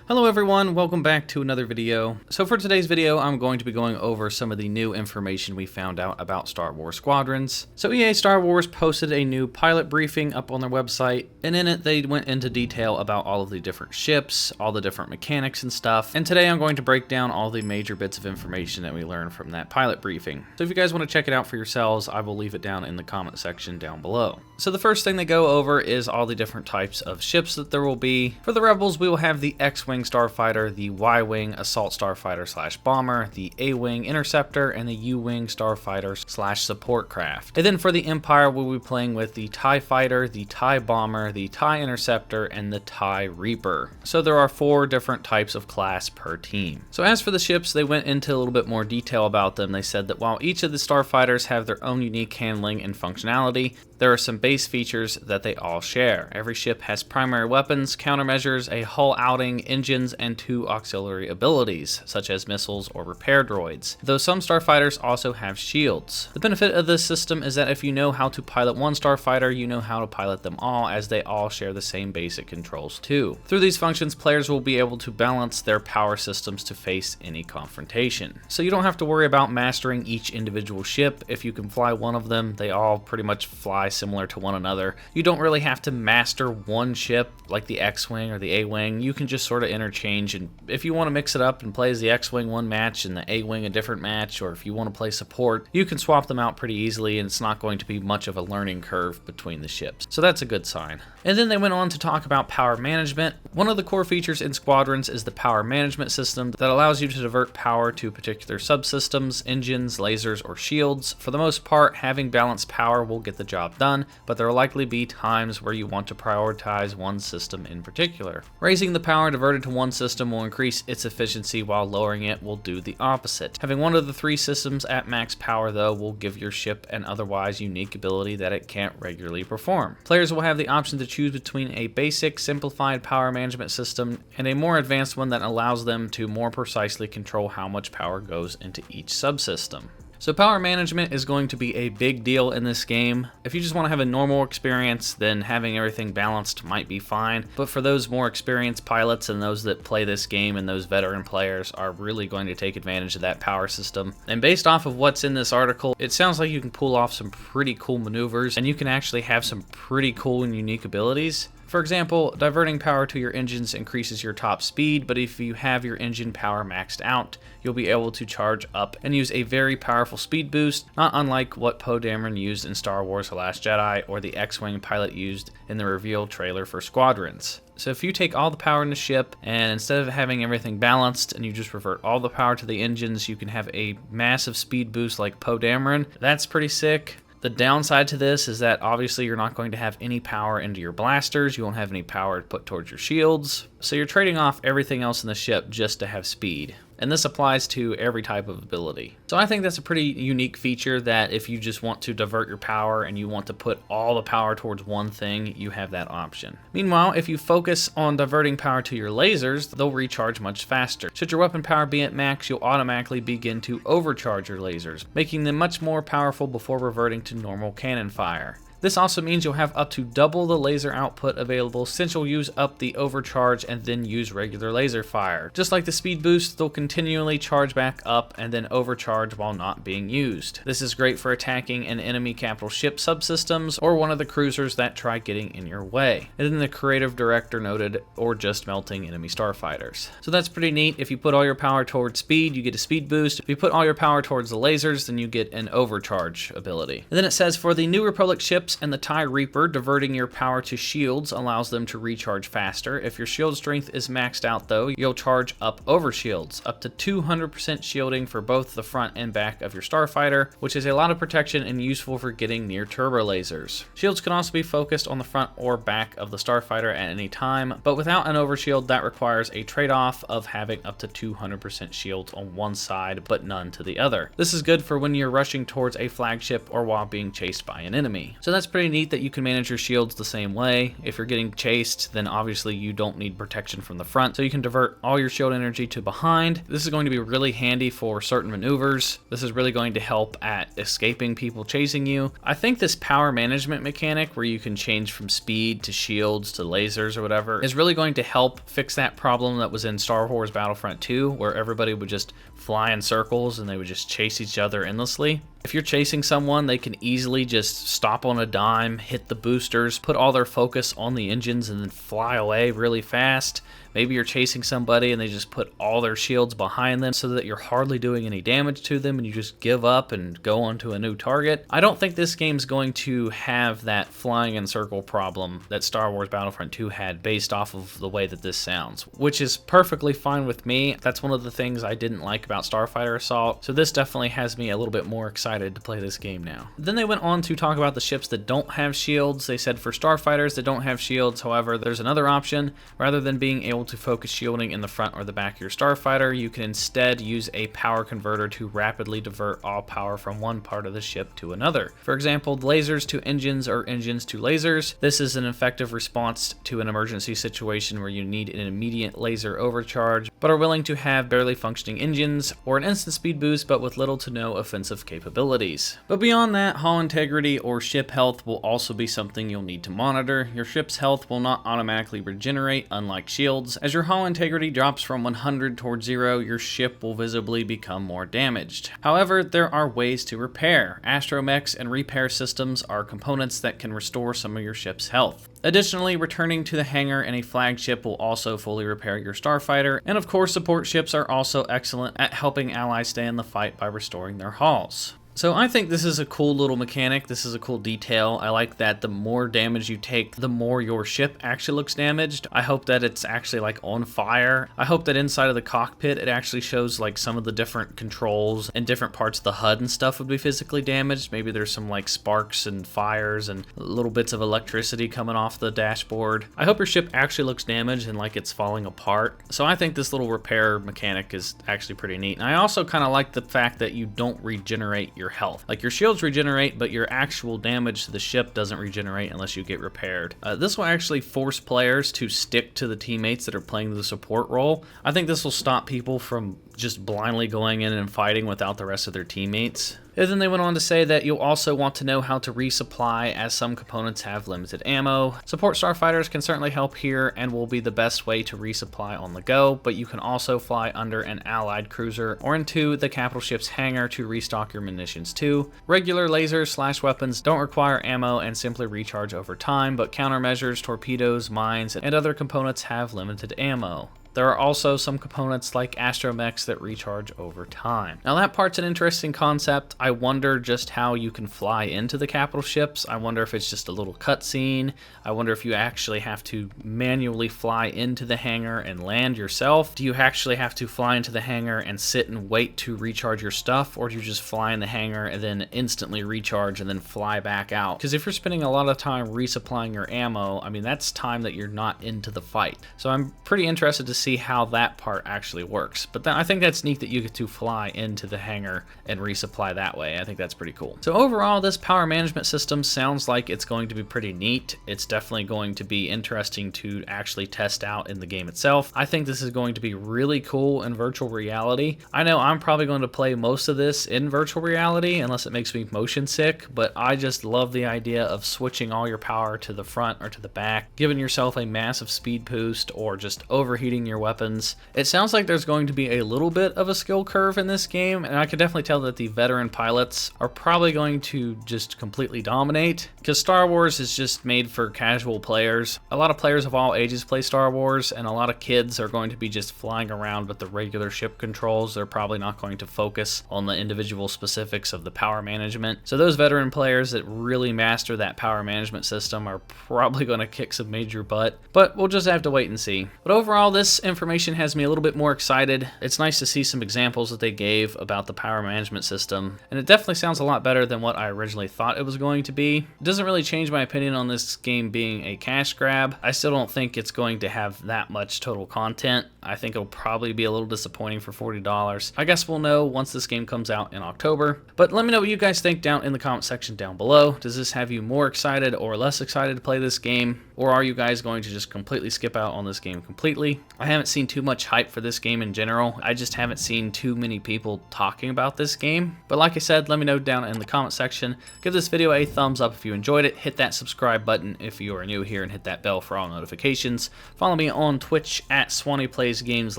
Hello everyone, welcome back to another video. So for today's video, I'm going to be going over some of the new information we found out about Star Wars Squadrons. So EA Star Wars posted a new pilot briefing up on their website, and in it they went into detail about all of the different ships, all the different mechanics and stuff, and today I'm going to break down all the major bits of information that we learned from that pilot briefing. So if you guys want to check it out for yourselves, I will leave it down in the comment section down below. So the first thing they go over is all the different types of ships that there will be. For the Rebels, we will have the X-Wing Starfighter, the Y-Wing Assault Starfighter / Bomber, the A-Wing Interceptor, and the U-Wing Starfighter / Support Craft. And then for the Empire, we'll be playing with the TIE Fighter, the TIE Bomber, the TIE Interceptor, and the TIE Reaper. So there are 4 different types of class per team. So as for the ships, they went into a little bit more detail about them. They said that while each of the Starfighters have their own unique handling and functionality, there are some base features that they all share. Every ship has primary weapons, countermeasures, a hull outing, engines, and 2 auxiliary abilities, such as missiles or repair droids, though some starfighters also have shields. The benefit of this system is that if you know how to pilot one starfighter, you know how to pilot them all, as they all share the same basic controls too. Through these functions, players will be able to balance their power systems to face any confrontation. So you don't have to worry about mastering each individual ship. If you can fly one of them, they all pretty much fly similar to one another. You don't really have to master one ship like the X-Wing or the A-Wing. You can just sort of interchange, and if you want to mix it up and play as the X-Wing one match and the A-Wing a different match, or if you want to play support, you can swap them out pretty easily, and it's not going to be much of a learning curve between the ships. So that's a good sign. And then they went on to talk about power management. One of the core features in Squadrons is the power management system that allows you to divert power to particular subsystems, engines, lasers, or shields. For the most part, having balanced power will get the job done, but there will likely be times where you want to prioritize one system in particular. Raising the power diverted to one system will increase its efficiency, while lowering it will do the opposite. Having one of the 3 systems at max power, though, will give your ship an otherwise unique ability that it can't regularly perform. Players will have the option to choose between a basic, simplified power management system and a more advanced one that allows them to more precisely control how much power goes into each subsystem. So power management is going to be a big deal in this game. If you just want to have a normal experience, then having everything balanced might be fine. But for those more experienced pilots and those that play this game and those veteran players are really going to take advantage of that power system. And based off of what's in this article, it sounds like you can pull off some pretty cool maneuvers, and you can actually have some pretty cool and unique abilities. For example, diverting power to your engines increases your top speed, but if you have your engine power maxed out, you'll be able to charge up and use a very powerful speed boost, not unlike what Poe Dameron used in Star Wars The Last Jedi or the X-Wing pilot used in the reveal trailer for Squadrons. So if you take all the power in the ship, and instead of having everything balanced and you just revert all the power to the engines, you can have a massive speed boost like Poe Dameron. That's pretty sick. The downside to this is that obviously you're not going to have any power into your blasters, you won't have any power to put towards your shields, so you're trading off everything else in the ship just to have speed. And this applies to every type of ability. So I think that's a pretty unique feature, that if you just want to divert your power and you want to put all the power towards one thing, you have that option. Meanwhile, if you focus on diverting power to your lasers, they'll recharge much faster. Should your weapon power be at max, you'll automatically begin to overcharge your lasers, making them much more powerful before reverting to normal cannon fire. This also means you'll have up to double the laser output available, since you'll use up the overcharge and then use regular laser fire. Just like the speed boost, they'll continually charge back up and then overcharge while not being used. This is great for attacking an enemy capital ship subsystems or one of the cruisers that try getting in your way. And then the creative director noted, or just melting enemy starfighters. So that's pretty neat. If you put all your power towards speed, you get a speed boost. If you put all your power towards the lasers, then you get an overcharge ability. And then it says, for the New Republic ships and the TIE Reaper, diverting your power to shields allows them to recharge faster. If your shield strength is maxed out, though, you'll charge up over shields, up to 200% shielding for both the front and back of your starfighter, which is a lot of protection and useful for getting near turbo lasers. Shields can also be focused on the front or back of the starfighter at any time, but without an overshield, that requires a trade-off of having up to 200% shields on one side, but none to the other. This is good for when you're rushing towards a flagship or while being chased by an enemy. So that's that's pretty neat that you can manage your shields the same way. If you're getting chased, then obviously you don't need protection from the front, so you can divert all your shield energy to behind. This is going to be really handy for certain maneuvers. This is really going to help at escaping people chasing you. I think this power management mechanic where you can change from speed to shields to lasers or whatever is really going to help fix that problem that was in Star Wars Battlefront 2, where everybody would just fly in circles and they would just chase each other endlessly. If you're chasing someone, they can easily just stop on a dime, hit the boosters, put all their focus on the engines, and then fly away really fast. Maybe you're chasing somebody and they just put all their shields behind them so that you're hardly doing any damage to them and you just give up and go on to a new target. I don't think this game's going to have that flying in circle problem that Star Wars Battlefront 2 had based off of the way that this sounds, which is perfectly fine with me. That's one of the things I didn't like about Starfighter Assault, so this definitely has me a little bit more excited to play this game now. Then they went on to talk about the ships that don't have shields. They said for starfighters that don't have shields, however, there's another option. Rather than being able to focus shielding in the front or the back of your starfighter, you can instead use a power converter to rapidly divert all power from one part of the ship to another. For example, lasers to engines or engines to lasers. This is an effective response to an emergency situation where you need an immediate laser overcharge, but are willing to have barely functioning engines, or an instant speed boost but with little to no offensive capabilities. But beyond that, hull integrity or ship health will also be something you'll need to monitor. Your ship's health will not automatically regenerate, unlike shields. As your hull integrity drops from 100 towards 0, your ship will visibly become more damaged. However, there are ways to repair. Astromechs and repair systems are components that can restore some of your ship's health. Additionally, returning to the hangar in a flagship will also fully repair your starfighter, and of course support ships are also excellent at helping allies stay in the fight by restoring their hulls. So I think this is a cool little mechanic. This is a cool detail. I like that the more damage you take, the more your ship actually looks damaged. I hope that it's actually like on fire. I hope that inside of the cockpit it actually shows like some of the different controls and different parts of the HUD and stuff would be physically damaged. Maybe there's some like sparks and fires and little bits of electricity coming off the dashboard. I hope your ship actually looks damaged and like it's falling apart. So I think this little repair mechanic is actually pretty neat. And I also kind of like the fact that you don't regenerate your health. Like your shields regenerate, but your actual damage to the ship doesn't regenerate unless you get repaired. This will actually force players to stick to the teammates that are playing the support role. I think this will stop people from just blindly going in and fighting without the rest of their teammates. And then they went on to say that you'll also want to know how to resupply, as some components have limited ammo. Support starfighters can certainly help here and will be the best way to resupply on the go, but you can also fly under an allied cruiser or into the capital ship's hangar to restock your munitions too. Regular lasers / weapons don't require ammo and simply recharge over time, but countermeasures, torpedoes, mines, and other components have limited ammo. There are also some components like astromechs that recharge over time. Now that part's an interesting concept. I wonder just how you can fly into the capital ships. I wonder if it's just a little cutscene. I wonder if you actually have to manually fly into the hangar and land yourself. Do you actually have to fly into the hangar and sit and wait to recharge your stuff, or do you just fly in the hangar and then instantly recharge and then fly back out? Because if you're spending a lot of time resupplying your ammo, I mean, that's time that you're not into the fight. So I'm pretty interested to see how that part actually works. But then I think that's neat that you get to fly into the hangar and resupply that way. I think that's pretty cool. So overall, this power management system sounds like it's going to be pretty neat. It's definitely going to be interesting to actually test out in the game itself. I think this is going to be really cool in virtual reality. I know I'm probably going to play most of this in virtual reality unless it makes me motion sick, but I just love the idea of switching all your power to the front or to the back, giving yourself a massive speed boost, or just overheating your weapons. It sounds like there's going to be a little bit of a skill curve in this game, and I can definitely tell that the veteran pilots are probably going to just completely dominate, because Star Wars is just made for casual players. A lot of players of all ages play Star Wars, and a lot of kids are going to be just flying around with the regular ship controls. They're probably not going to focus on the individual specifics of the power management. So those veteran players that really master that power management system are probably going to kick some major butt, but we'll just have to wait and see. But overall, this information has me a little bit more excited. It's nice to see some examples that they gave about the power management system, and it definitely sounds a lot better than what I originally thought it was going to be. It doesn't really change my opinion on this game being a cash grab. I still don't think it's going to have that much total content. I think it'll probably be a little disappointing for $40. I guess we'll know once this game comes out in October. But let me know what you guys think down in the comment section down below. Does this have you more excited or less excited to play this game? Or are you guys going to just completely skip out on this game completely? I haven't seen too much hype for this game in general. I just haven't seen too many people talking about this game. But like I said, let me know down in the comment section. Give this video a thumbs up if you enjoyed it. Hit that subscribe button if you are new here and hit that bell for all notifications. Follow me on Twitch at SwanyPlaysGames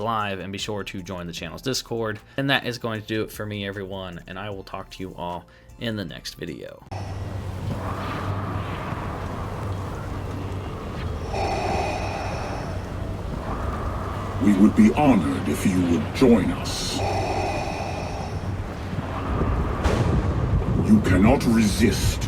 Live and be sure to join the channel's Discord. And that is going to do it for me, everyone, and I will talk to you all in the next video. We would be honored if you would join us. You cannot resist